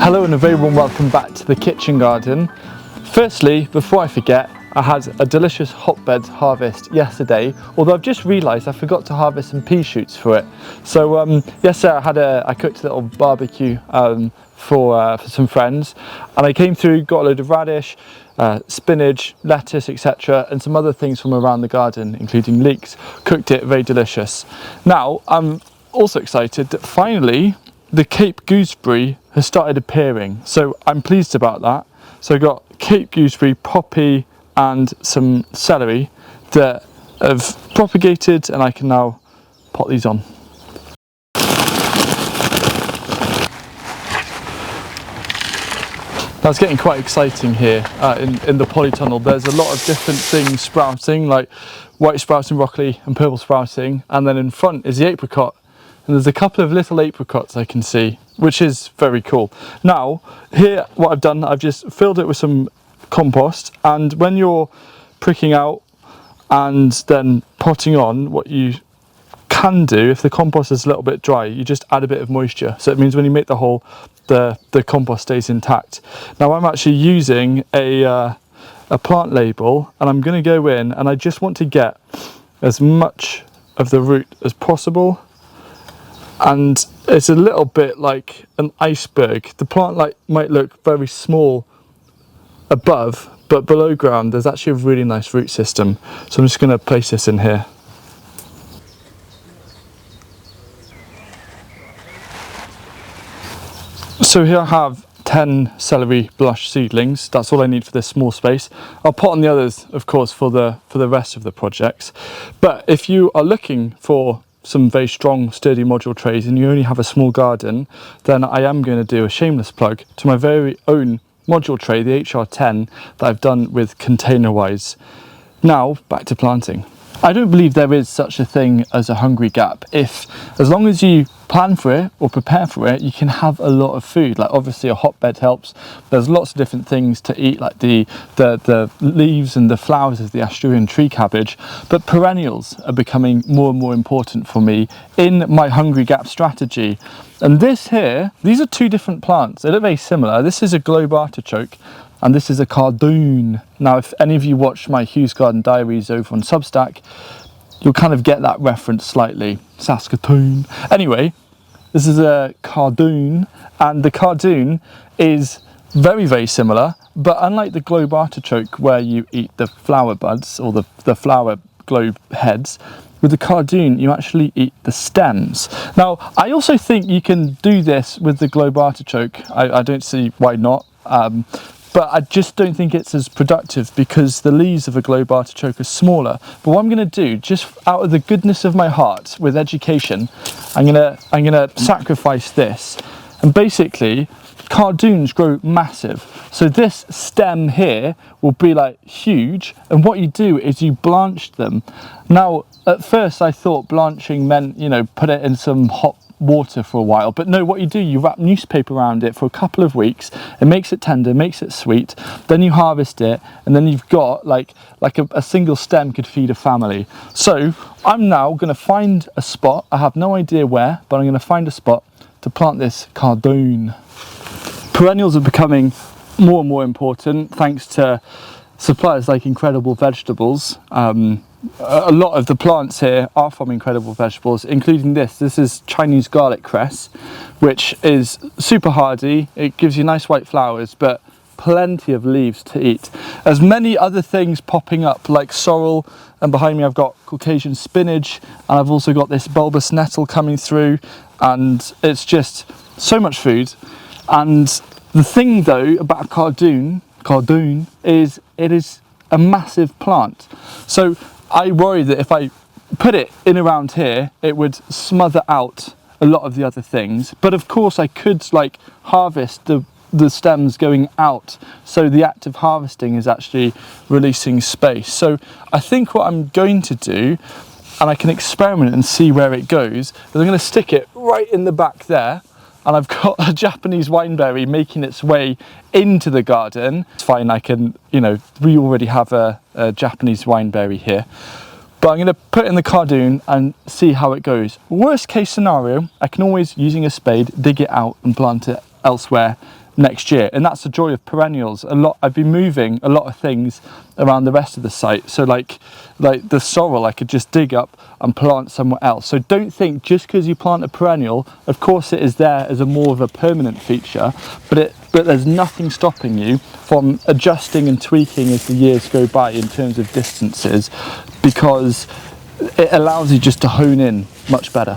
Hello and a very warm welcome back to the kitchen garden. Firstly, before I forget, I had a delicious hotbed harvest yesterday, although I've just realised I forgot to harvest some pea shoots for it. So yesterday I cooked a little barbecue for some friends, and I came through, got a load of radish, spinach, lettuce, etc., and some other things from around the garden, including leeks. Cooked it, very delicious. Now I'm also excited that finally the Cape gooseberry has started appearing, so I'm pleased about that. So I got Cape gooseberry, poppy and some celery that have propagated, and I can now pot these on. Now it's getting quite exciting here in the polytunnel. There's a lot of different things sprouting, like white sprouting broccoli and purple sprouting, and then in front is the apricot. And there's a couple of little apricots I can see, which is very cool. Now, here what I've done, I've just filled it with some compost, and when you're pricking out and then potting on, what you can do, if the compost is a little bit dry, you just add a bit of moisture. So it means when you make the hole, the compost stays intact. Now I'm actually using a plant label, and I'm going to go in and I just want to get as much of the root as possible. And it's a little bit like an iceberg. The plant might look very small above, but below ground there's actually a really nice root system. So I'm just going to place this in here. So here I have 10 celery blush seedlings. That's all I need for this small space. I'll pot on the others, of course, for the rest of the projects. But if you are looking for some very strong, sturdy module trays and you only have a small garden, then I am going to do a shameless plug to my very own module tray, the HR10, that I've done with Containerwise. Now, back to planting. I don't believe there is such a thing as a hungry gap. As long as you plan for it or prepare for it, you can have a lot of food. Like obviously a hotbed helps. There's lots of different things to eat, like the leaves and the flowers of the Asturian tree cabbage. But perennials are becoming more and more important for me in my hungry gap strategy. And this here, these are two different plants. They look very similar. This is a globe artichoke, and this is a cardoon. Now, if any of you watch my Hughes Garden Diaries over on Substack, you'll kind of get that reference slightly. Saskatoon. Anyway, this is a cardoon, and the cardoon is very, very similar, but unlike the globe artichoke where you eat the flower buds or the flower globe heads, with the cardoon you actually eat the stems. Now, I also think you can do this with the globe artichoke. I don't see why not. But I just don't think it's as productive because the leaves of a globe artichoke are smaller. But what I'm going to do, just out of the goodness of my heart with education, I'm gonna sacrifice this. And basically, cardoons grow massive. So this stem here will be like huge. And what you do is you blanch them. Now, at first I thought blanching meant, put it in some hot water for a while, but no, what you do, you wrap newspaper around it for a couple of weeks. It makes it tender, makes it sweet, then you harvest it, and then you've got like a single stem could feed a family. So I'm now going to find a spot. I have no idea where, but I'm going to find a spot to plant this cardoon. Perennials are becoming more and more important thanks to suppliers like Incredible Vegetables. A lot of the plants here are from Incredible Vegetables, including this. This is Chinese garlic cress, which is super hardy. It gives you nice white flowers, but plenty of leaves to eat. There's many other things popping up, like sorrel, and behind me I've got Caucasian spinach, and I've also got this bulbous nettle coming through, and it's just so much food. And the thing though about cardoon is it is a massive plant. So I worry that if I put it in around here, it would smother out a lot of the other things. But of course I could harvest the stems going out. So the act of harvesting is actually releasing space. So I think what I'm going to do, and I can experiment and see where it goes, is I'm going to stick it right in the back there. And I've got a Japanese wineberry making its way into the garden. It's fine, I can, we already have a Japanese wineberry here. But I'm going to put it in the cardoon and see how it goes. Worst case scenario, I can always, using a spade, dig it out and plant it elsewhere next year. And that's the joy of perennials. I've been moving a lot of things around the rest of the site. So like the sorrel, I could just dig up and plant somewhere else. So don't think just because you plant a perennial, of course it is there as a more of a permanent feature, but there's nothing stopping you from adjusting and tweaking as the years go by in terms of distances, because it allows you just to hone in much better.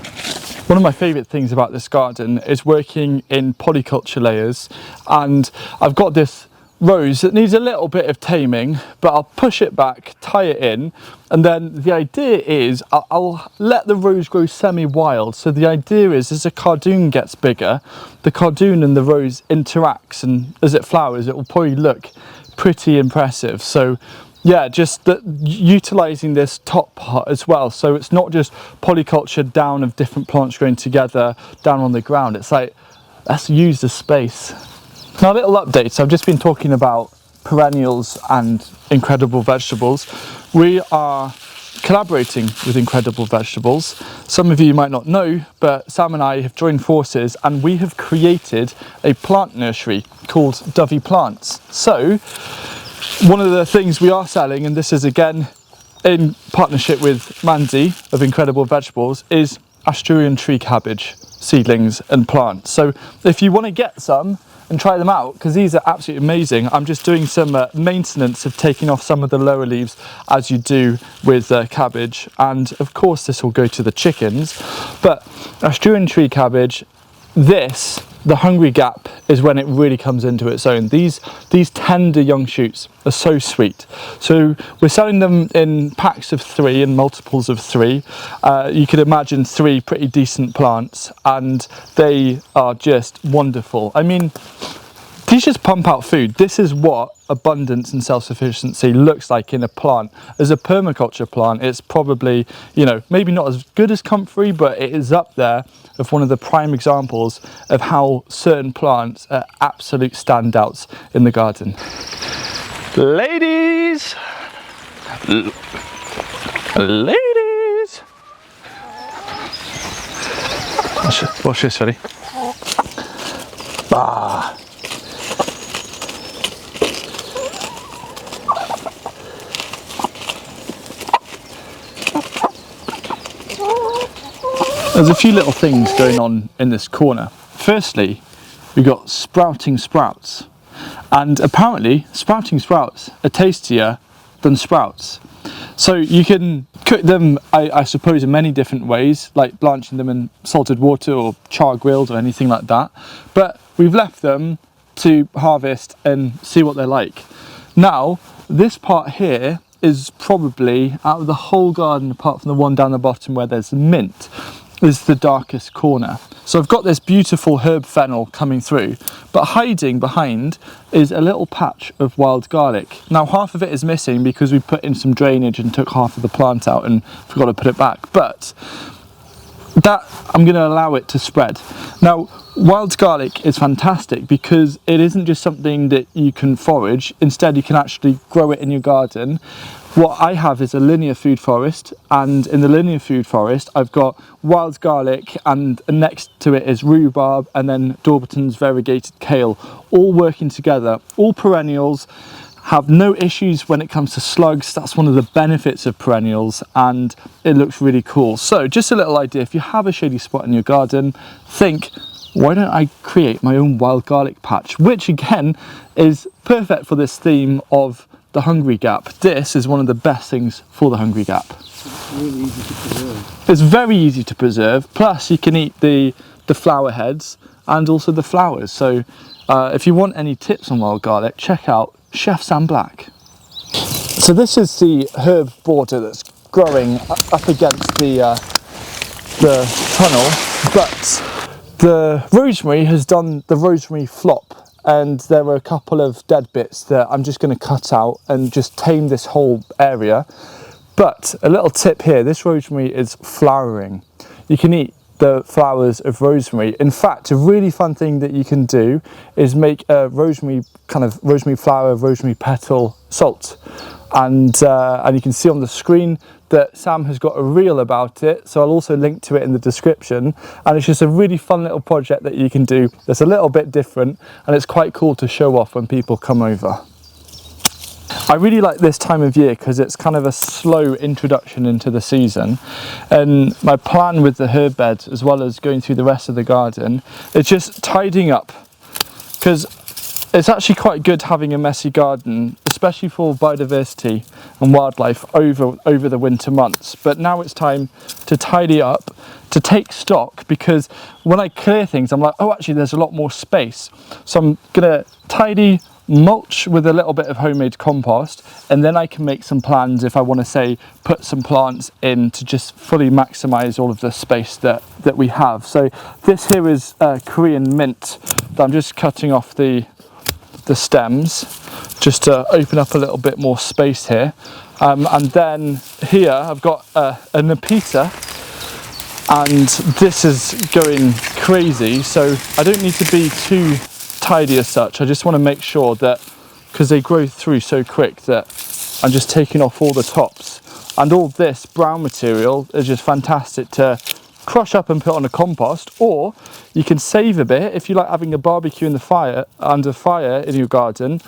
One of my favourite things about this garden is working in polyculture layers, and I've got this rose that needs a little bit of taming, but I'll push it back, tie it in, and then the idea is I'll let the rose grow semi-wild. So the idea is as a cardoon gets bigger, the cardoon and the rose interacts, and as it flowers it will probably look pretty impressive. So yeah, just utilising this top part as well, so it's not just polyculture down of different plants growing together down on the ground. It's like, let's use the space. Now, a little update. So I've just been talking about perennials and incredible vegetables. We are collaborating with Incredible Vegetables. Some of you might not know, but Sam and I have joined forces and we have created a plant nursery called Dovey Plants. So one of the things we are selling, and this is again in partnership with Mandy of Incredible Vegetables, is Asturian tree cabbage seedlings and plants. So if you want to get some and try them out, because these are absolutely amazing. I'm just doing some maintenance of taking off some of the lower leaves as you do with cabbage, and of course this will go to the chickens. But Asturian tree cabbage, the hungry gap is when it really comes into its own. These tender young shoots are so sweet. So we're selling them in packs of 3 and multiples of 3. You could imagine 3 pretty decent plants, and they are just wonderful. I mean, these just pump out food. This is what abundance and self-sufficiency looks like in a plant. As a permaculture plant, it's probably, you know, maybe not as good as comfrey, but it is up there of one of the prime examples of how certain plants are absolute standouts in the garden. Ladies! Ladies! Watch this, ready? Ah. There's a few little things going on in this corner. Firstly, we've got sprouting sprouts, and apparently sprouting sprouts are tastier than sprouts. So you can cook them, I suppose, in many different ways, like blanching them in salted water or char grilled or anything like that. But we've left them to harvest and see what they're like. Now, this part here is probably, out of the whole garden, apart from the one down the bottom where there's mint, is the darkest corner. So I've got this beautiful herb fennel coming through, but hiding behind is a little patch of wild garlic. Now half of it is missing because we put in some drainage and took half of the plant out and forgot to put it back, but that I'm going to allow it to spread. Now wild garlic is fantastic because it isn't just something that you can forage, instead you can actually grow it in your garden. What I have is a linear food forest, and in the linear food forest I've got wild garlic, and next to it is rhubarb, and then Dorberton's variegated kale, all working together, all perennials, have no issues when it comes to slugs. That's one of the benefits of perennials, and it looks really cool. So just a little idea, if you have a shady spot in your garden, think, why don't I create my own wild garlic patch, which again is perfect for this theme of the hungry gap. This is one of the best things for the hungry gap. It's really easy to preserve. It's very easy to preserve, plus you can eat the flower heads and also the flowers. So if you want any tips on wild garlic, check out Chef Sam Black. So this is the herb border that's growing up against the tunnel, but the rosemary has done the rosemary flop, and there were a couple of dead bits that I'm just going to cut out and just tame this whole area. But a little tip here, this rosemary is flowering. You can eat the flowers of rosemary. In fact, a really fun thing that you can do is make a rosemary flower, rosemary petal salt. And you can see on the screen that Sam has got a reel about it, so I'll also link to it in the description. And it's just a really fun little project that you can do that's a little bit different, and it's quite cool to show off when people come over. I really like this time of year because it's kind of a slow introduction into the season, and my plan with the herb bed, as well as going through the rest of the garden, is just tidying up, because it's actually quite good having a messy garden, especially for biodiversity and wildlife over the winter months. But now it's time to tidy up, to take stock, because when I clear things, I'm like, oh, actually there's a lot more space. So I'm gonna tidy, mulch with a little bit of homemade compost, and then I can make some plans if I want to, say, put some plants in to just fully maximize all of the space that we have. So this here is Korean mint that I'm just cutting off the stems just to open up a little bit more space here, and then here I've got a Nepeta, and this is going crazy, so I don't need to be too tidy as such. I just want to make sure that, because they grow through so quick, that I'm just taking off all the tops. And all this brown material is just fantastic to crush up and put on a compost, or you can save a bit if you like having a barbecue in the fire, under fire in your garden.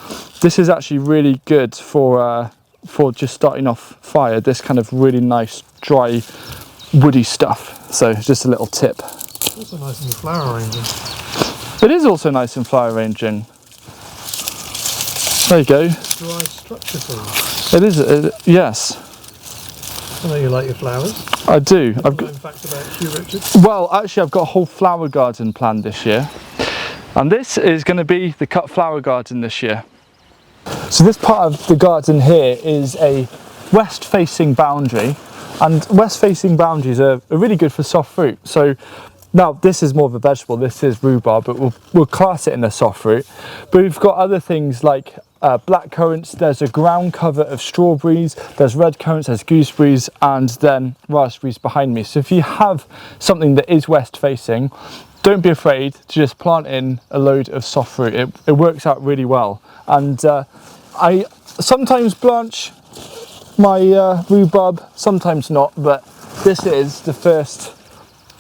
This is actually really good for just starting off fire, this kind of really nice dry woody stuff. So just a little tip. Also nice in the flower arranging. It is also nice in flower arranging. There you go. Dry structure for you. It is, yes. I know you like your flowers. I do. I've got facts about you, Richard. Well, actually I've got a whole flower garden planned this year, and this is going to be the cut flower garden this year. So this part of the garden here is a west facing boundary, and west facing boundaries are really good for soft fruit. So now this is more of a vegetable, this is rhubarb, but we'll class it in a soft fruit. But we've got other things like black currants, there's a ground cover of strawberries, there's red currants, there's gooseberries, and then raspberries behind me. So if you have something that is west facing, don't be afraid to just plant in a load of soft fruit. It works out really well. And I sometimes blanch my rhubarb, sometimes not, but this is the first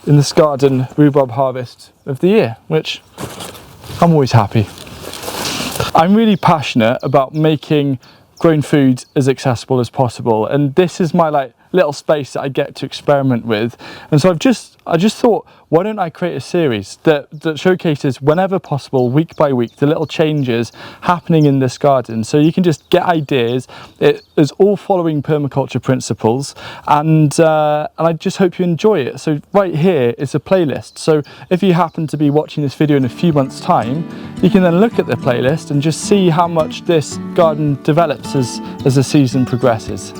in this garden rhubarb harvest of the year, which I'm always happy. I'm really passionate about making grown food as accessible as possible, and this is my little space that I get to experiment with. And so I just thought, why don't I create a series that showcases, whenever possible, week by week, the little changes happening in this garden, so you can just get ideas. It is all following permaculture principles, and I just hope you enjoy it. So right here is a playlist, so if you happen to be watching this video in a few months' time, you can then look at the playlist and just see how much this garden develops as the season progresses.